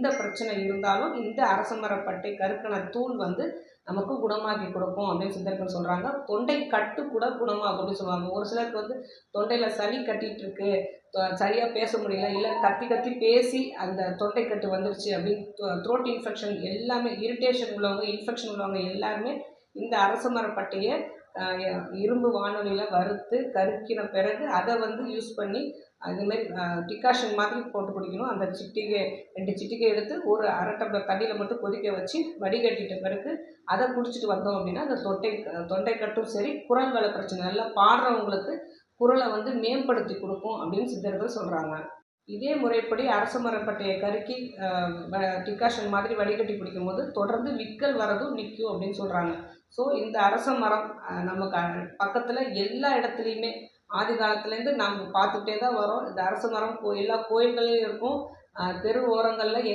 எந்த பிரச்சனை இருந்தாலும் இந்த அரச மரப்பட்டை கற்கன தூள் வந்து நமக்கு குணமாக்கி கொடுக்கும் அப்படின்னு சித்தர்கள் சொல்கிறாங்க. தொண்டை கட்டு கூட குணமாகும் அப்படின்னு சொல்லுவாங்க. ஒரு சிலருக்கு வந்து தொண்டையில் சளி கட்டிகிட்டு இருக்கு, சரியாக பேச முடியல, இல்லை கத்தி கத்தி பேசி அந்த தொண்டை கட்டு வந்துருச்சு அப்படின்னு த்ரோட் இன்ஃபெக்ஷன் எல்லாமே, இரிட்டேஷன் உள்ளவங்க, இன்ஃபெக்ஷன் உள்ளவங்க எல்லாருமே இந்த அரச மரப்பட்டையை இரும்பு வானொலியில் வறுத்து கருக்கின பிறகு அதை வந்து யூஸ் பண்ணி அதுமாரி டிகாஷன் மாதிரி போட்டு குடிக்கணும். அந்த சிட்டிகை 2 சிட்டிகை எடுத்து ஒரு அரை டம்ளர் தண்ணியில் மட்டும் கொதிக்க வச்சு வடிகட்டிட்ட பிறகு அதை குடிச்சிட்டு வந்தோம் அப்படின்னா அந்த தொண்டை கட்டும் சரி, குரல் வள பிரச்சனை, நல்லா பாடுறவங்களுக்கு குரலை வந்து மேம்படுத்தி கொடுக்கும் அப்படின்னு சித்தர்கள் சொல்கிறாங்க. இதே முறைப்படி அரச மரப்பட்டையை கருக்கி டிகாஷன் மாதிரி வடிகட்டி குடிக்கும்போது தொடர்ந்து விக்கல் வரதும் நிற்கும் அப்படின்னு சொல்கிறாங்க. ஸோ இந்த அரச மரம் நமக்கு பக்கத்தில் எல்லா இடத்துலையுமே ஆதி காலத்துலேருந்து நம்ம பார்த்துக்கிட்டே தான் வரோம். இந்த அரச மரம் எல்லா கோயில்கள்லையும் இருக்கும், தெரு ஓரங்களில்